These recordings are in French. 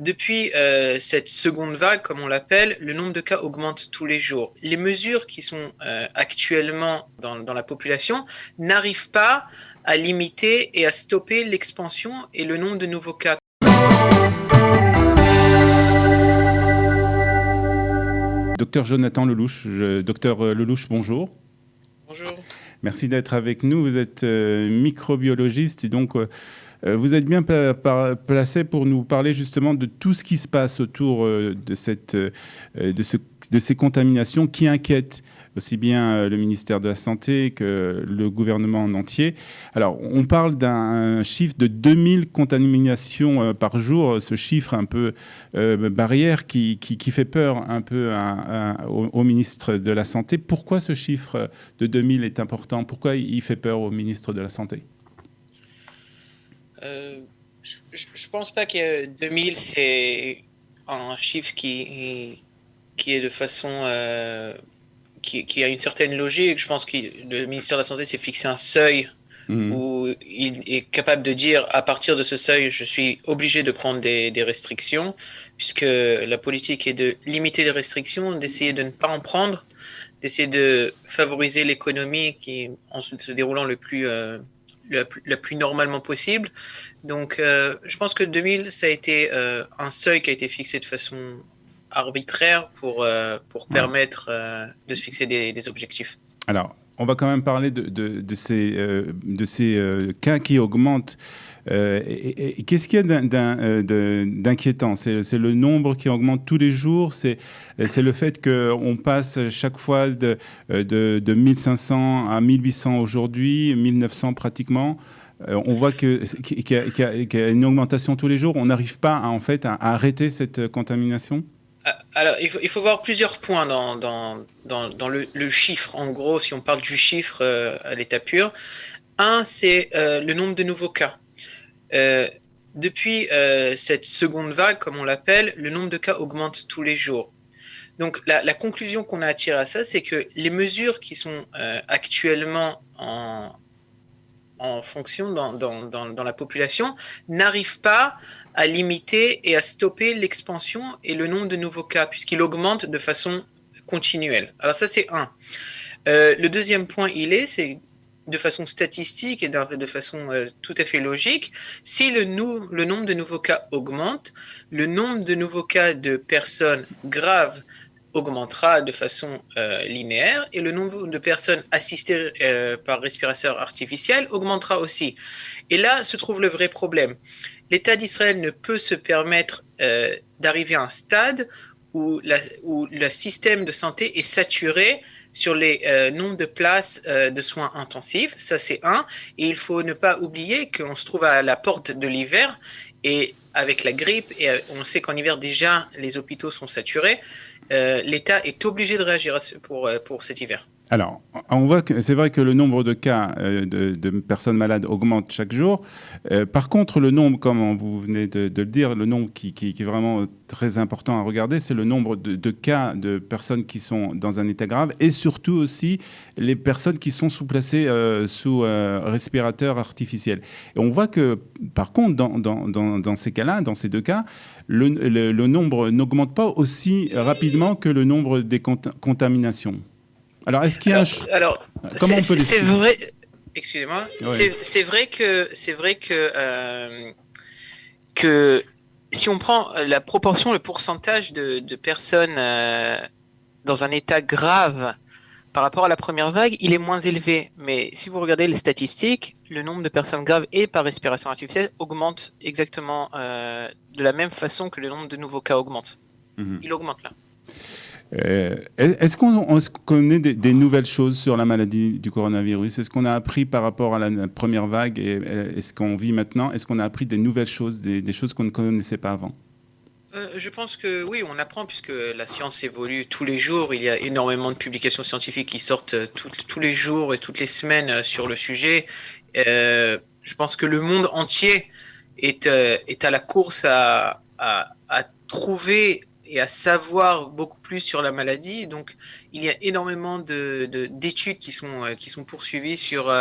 Depuis cette seconde vague, comme on l'appelle, le nombre de cas augmente tous les jours. Les mesures qui sont actuellement dans la population n'arrivent pas à limiter et à stopper l'expansion et le nombre de nouveaux cas. Docteur Jonathan Lelouch. Docteur Lelouch, bonjour. Bonjour. Merci d'être avec nous. Vous êtes microbiologiste et donc vous êtes bien placé pour nous parler justement de tout ce qui se passe autour de ces contaminations qui inquiètent aussi bien le ministère de la Santé que le gouvernement en entier. Alors, on parle d'un chiffre de 2000 contaminations par jour, ce chiffre un peu barrière qui fait peur un peu au ministre de la Santé. Pourquoi ce chiffre de 2000 est important? Pourquoi il fait peur au ministre de la Santé? Je pense pas que 2000 c'est un chiffre qui est de façon qui a une certaine logique. Je pense que le ministère de la Santé s'est fixé un seuil où il est capable de dire à partir de ce seuil, je suis obligé de prendre des restrictions, puisque la politique est de limiter les restrictions, d'essayer de ne pas en prendre, d'essayer de favoriser l'économie qui en se déroulant la plus normalement possible. Donc, je pense que 2000, ça a été un seuil qui a été fixé de façon arbitraire pour permettre de se fixer des objectifs. Alors, on va quand même parler de ces cas qui augmentent. Et qu'est-ce qu'il y a d'inquiétant? C'est le nombre qui augmente tous les jours, c'est le fait qu'on passe chaque fois de 1500 à 1800 aujourd'hui, 1900 pratiquement. On voit qu'il y a une augmentation tous les jours. On n'arrive pas en fait à arrêter cette contamination? Alors, il faut voir plusieurs points dans le chiffre. En gros, si on parle du chiffre à l'état pur, un, c'est le nombre de nouveaux cas. Depuis cette seconde vague, comme on l'appelle, le nombre de cas augmente tous les jours. Donc, la conclusion qu'on a à tirer à ça, c'est que les mesures qui sont actuellement en fonction dans la population n'arrivent pas à limiter et à stopper l'expansion et le nombre de nouveaux cas, puisqu'il augmente de façon continuelle. Alors ça, c'est un. Le deuxième point, c'est de façon statistique et de façon tout à fait logique, si le nombre de nouveaux cas augmente, le nombre de nouveaux cas de personnes graves augmentera de façon linéaire et le nombre de personnes assistées par respirateur artificiel augmentera aussi. Et là se trouve le vrai problème. L'État d'Israël ne peut se permettre d'arriver à un stade où le système de santé est saturé sur les nombres de places de soins intensifs. Ça, c'est un. Et il faut ne pas oublier qu'on se trouve à la porte de l'hiver et avec la grippe, et on sait qu'en hiver déjà, les hôpitaux sont saturés. L'État est obligé de réagir pour cet hiver. Alors, on voit que c'est vrai que le nombre de cas de personnes malades augmente chaque jour. Par contre, le nombre, comme vous venez de le dire, le nombre qui est vraiment très important à regarder, c'est le nombre de cas de personnes qui sont dans un état grave et surtout aussi les personnes qui sont placées sous respirateur artificiel. Et on voit que, par contre, dans ces cas-là, dans ces deux cas, le nombre n'augmente pas aussi rapidement que le nombre des contaminations. Alors, est-ce qu'il y a alors comment on peut c'est vrai. Excusez-moi. Oui. C'est vrai que si on prend la proportion, le pourcentage de personnes dans un état grave par rapport à la première vague, il est moins élevé. Mais si vous regardez les statistiques, le nombre de personnes graves et par respiration artificielle augmente exactement de la même façon que le nombre de nouveaux cas augmente. Il augmente là. Est-ce qu'on connaît des nouvelles choses sur la maladie du coronavirus? Est-ce qu'on a appris par rapport à la première vague et est-ce qu'on vit maintenant? Est-ce qu'on a appris des nouvelles choses, des choses qu'on ne connaissait pas avant? Je pense que oui, on apprend puisque la science évolue tous les jours. Il y a énormément de publications scientifiques qui sortent tous les jours et toutes les semaines sur le sujet. Je pense que le monde entier est à la course à trouver et à savoir beaucoup plus sur la maladie. Donc, il y a énormément d'études qui sont poursuivies sur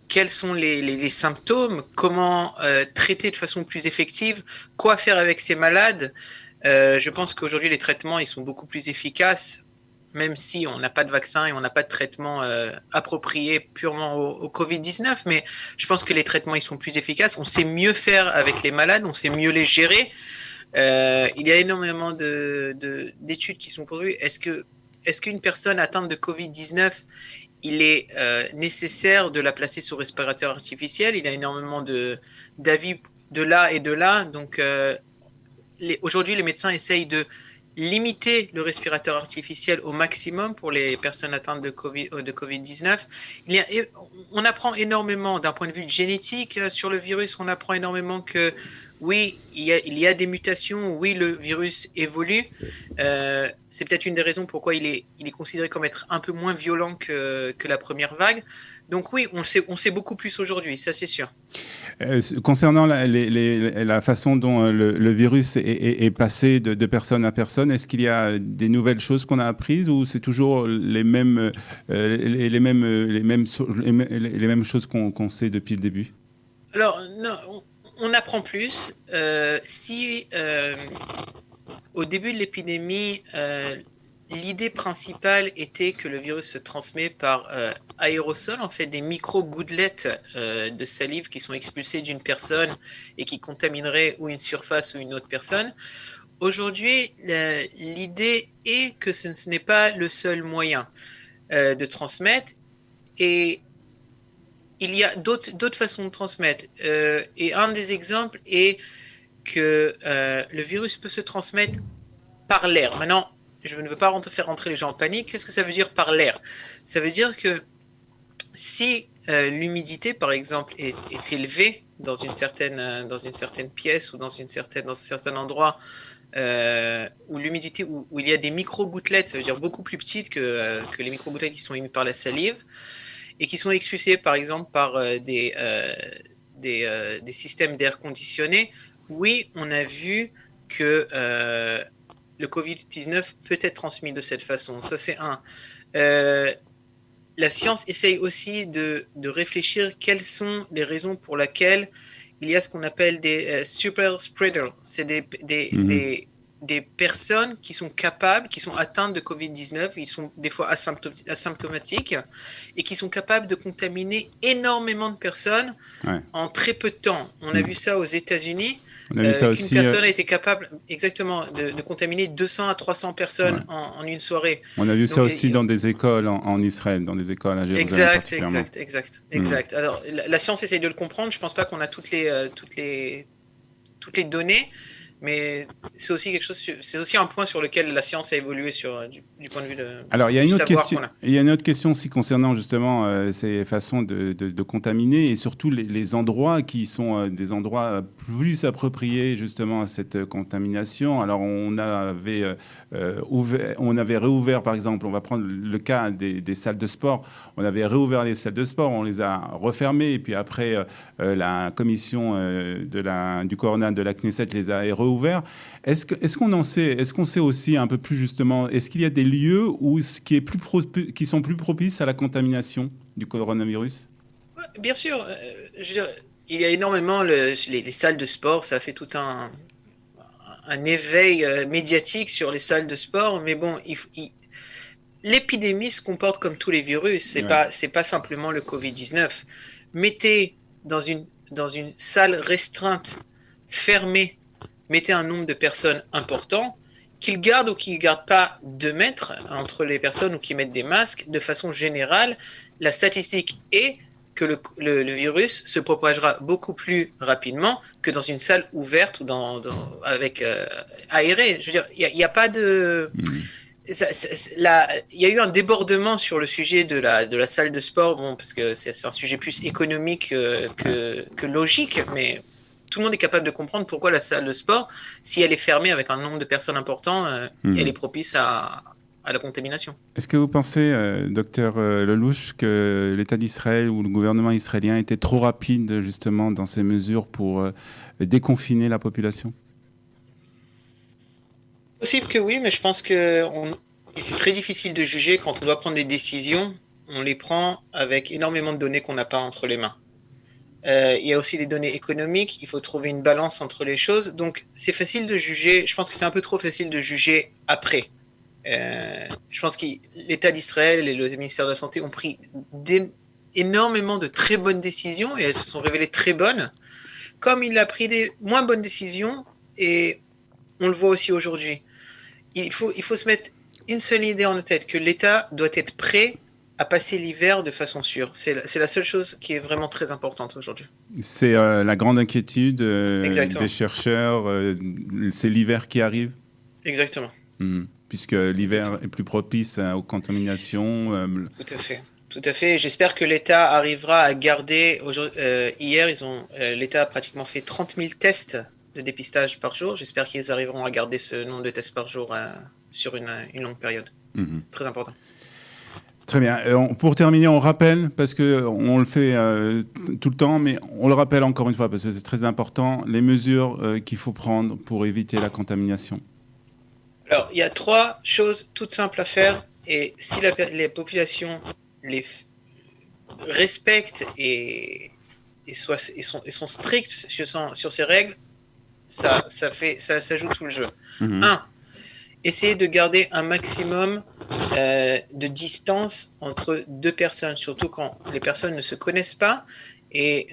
quels sont les symptômes, comment traiter de façon plus effective, quoi faire avec ces malades. Je pense qu'aujourd'hui, les traitements ils sont beaucoup plus efficaces, même si on n'a pas de vaccin et on n'a pas de traitement approprié purement au Covid-19. Mais je pense que les traitements ils sont plus efficaces. On sait mieux faire avec les malades, on sait mieux les gérer. Il y a énormément d'études qui sont pourvues. Est-ce qu'une personne atteinte de Covid-19, il est nécessaire de la placer sous respirateur artificiel? Il y a énormément d'avis de là et de là. Donc, aujourd'hui, les médecins essayent de limiter le respirateur artificiel au maximum pour les personnes atteintes de Covid-19. On apprend énormément d'un point de vue génétique sur le virus. On apprend énormément que oui, il y a des mutations, oui, le virus évolue. C'est peut-être une des raisons pourquoi il est considéré comme être un peu moins violent que la première vague. Donc oui, on sait beaucoup plus aujourd'hui, ça c'est sûr. Concernant la façon dont le virus est passé de personne à personne, est-ce qu'il y a des nouvelles choses qu'on a apprises ou c'est toujours les mêmes choses qu'on sait depuis le début? Alors, non, on apprend plus. Au début de l'épidémie, l'idée principale était que le virus se transmet par aérosol, en fait des micro-gouttelettes de salive qui sont expulsées d'une personne et qui contamineraient ou une surface ou une autre personne. Aujourd'hui, l'idée est que ce n'est pas le seul moyen de transmettre et il y a d'autres façons de transmettre. Et un des exemples est que le virus peut se transmettre par l'air. Maintenant, je ne veux pas faire rentrer les gens en panique. Qu'est-ce que ça veut dire par l'air? Ça veut dire que si l'humidité, par exemple, est élevée dans une certaine pièce ou dans un certain endroit où l'humidité, où il y a des micro-gouttelettes, ça veut dire beaucoup plus petites que les micro-gouttelettes qui sont émises par la salive, et qui sont expulsés par exemple par des systèmes d'air conditionné, oui, on a vu que le Covid-19 peut être transmis de cette façon. Ça, c'est un. La science essaye aussi de réfléchir quelles sont les raisons pour lesquelles il y a ce qu'on appelle des super spreaders. C'est des personnes qui sont capables, qui sont atteintes de Covid-19, ils sont des fois asymptomatiques et qui sont capables de contaminer énormément de personnes en très peu de temps. On a vu ça aux États-Unis. On a vu ça aussi. Une personne a été capable exactement de contaminer 200 à 300 personnes en une soirée. On a vu ça aussi dans des écoles en Israël, dans des écoles à Jérusalem. Exact. Alors, la science essaye de le comprendre. Je ne pense pas qu'on a toutes les données. Mais c'est aussi quelque chose, c'est aussi un point sur lequel la science a évolué du point de vue de. Alors il y a une autre question. Il y a une autre question aussi concernant justement ces façons de contaminer et surtout les endroits qui sont des endroits plus appropriés justement à cette contamination. Alors on avait réouvert par exemple, on va prendre le cas des salles de sport. On avait réouvert les salles de sport, on les a refermées et puis après la commission du Corona de la Knesset les a réouvertes. Est-ce qu'on sait aussi un peu plus justement, est-ce qu'il y a des lieux qui sont plus propices à la contamination du coronavirus? Bien sûr. Il y a énormément les salles de sport, ça a fait tout un éveil médiatique sur les salles de sport, mais bon, l'épidémie se comporte comme tous les virus, c'est pas simplement le Covid-19. Mettez dans une salle restreinte, fermée, mettez un nombre de personnes important, qu'ils gardent ou qu'ils ne gardent pas 2 mètres entre les personnes ou qu'ils mettent des masques, de façon générale, la statistique est que le virus se propagera beaucoup plus rapidement que dans une salle ouverte ou avec aérée. Je veux dire, il n'y a pas de... Il y a eu un débordement sur le sujet de la salle de sport, bon, parce que c'est un sujet plus économique que logique, mais tout le monde est capable de comprendre pourquoi la salle de sport, si elle est fermée avec un nombre de personnes important, elle est propice à la contamination. Est-ce que vous pensez, docteur Lelouch, que l'État d'Israël ou le gouvernement israélien était trop rapide justement dans ces mesures pour déconfiner la population? Possible que oui, mais je pense que c'est très difficile de juger quand on doit prendre des décisions. on les prend avec énormément de données qu'on n'a pas entre les mains. Il y a aussi des données économiques, il faut trouver une balance entre les choses. Donc c'est facile de juger, je pense que c'est un peu trop facile de juger après. Je pense que l'État d'Israël et le ministère de la Santé ont pris énormément de très bonnes décisions et elles se sont révélées très bonnes, comme il a pris des moins bonnes décisions et on le voit aussi aujourd'hui. Il faut se mettre une seule idée en tête, que l'État doit être prêt à passer l'hiver de façon sûre. C'est la seule chose qui est vraiment très importante aujourd'hui. C'est la grande inquiétude des chercheurs, c'est l'hiver qui arrive. Exactement. Puisque l'hiver est plus propice aux contaminations. Tout à fait. Tout à fait. J'espère que l'État arrivera à garder... hier, l'État a pratiquement fait 30 000 tests de dépistage par jour. J'espère qu'ils arriveront à garder ce nombre de tests par jour sur une longue période. Très important. Très bien. Pour terminer, on rappelle, parce qu'on le fait tout le temps, mais on le rappelle encore une fois, parce que c'est très important, les mesures qu'il faut prendre pour éviter la contamination. Alors, il y a 3 choses toutes simples à faire, et si les populations les respectent et sont strictes sur ces règles, ça joue tout le jeu. 1. Essayer de garder un maximum de distance entre 2 personnes, surtout quand les personnes ne se connaissent pas. Et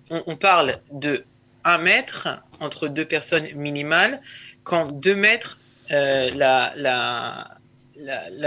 on parle de 1 mètre entre 2 personnes minimales, quand 2 mètres, la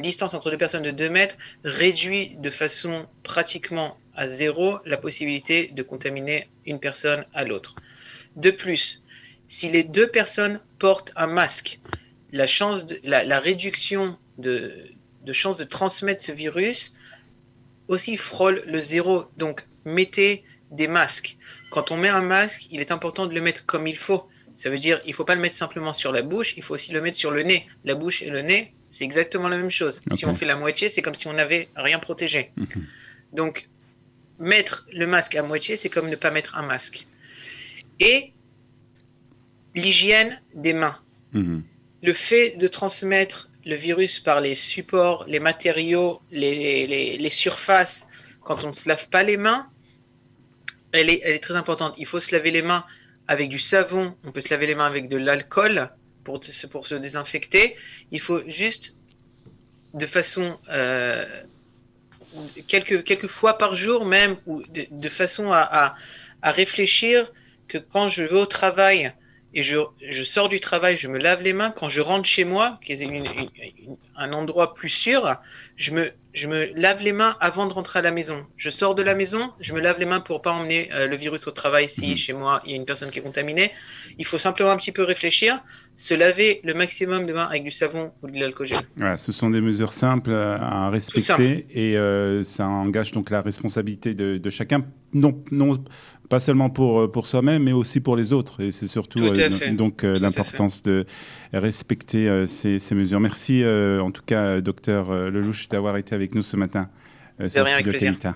distance entre 2 personnes de 2 mètres réduit de façon pratiquement à 0 la possibilité de contaminer une personne à l'autre. De plus, si les 2 personnes portent un masque, la réduction de chance de transmettre ce virus aussi frôle le 0. Donc, mettez des masques. Quand on met un masque, il est important de le mettre comme il faut. Ça veut dire qu'il ne faut pas le mettre simplement sur la bouche, il faut aussi le mettre sur le nez. La bouche et le nez, c'est exactement la même chose. Okay. Si on fait la moitié, c'est comme si on n'avait rien protégé. Donc, mettre le masque à moitié, c'est comme ne pas mettre un masque. Et l'hygiène des mains. Le fait de transmettre le virus par les supports, les matériaux, les surfaces, quand on ne se lave pas les mains, elle est très importante. Il faut se laver les mains avec du savon, on peut se laver les mains avec de l'alcool pour se désinfecter. Il faut juste, de façon, quelques fois par jour même, ou de façon à réfléchir que quand je vais au travail et je sors du travail, je me lave les mains. Quand je rentre chez moi, qui est un endroit plus sûr, je me lave les mains avant de rentrer à la maison. Je sors de la maison, je me lave les mains pour ne pas emmener le virus au travail si chez moi il y a une personne qui est contaminée. Il faut simplement un petit peu réfléchir, se laver le maximum de mains avec du savon ou de l'alcool gel. Voilà, ce sont des mesures simples à respecter et ça engage donc la responsabilité de chacun, non pas seulement pour soi-même, mais aussi pour les autres. Et c'est surtout l'importance de respecter ces mesures. Merci en tout cas, docteur Lelouch, d'avoir été avec nous ce matin sur Studio Téléta.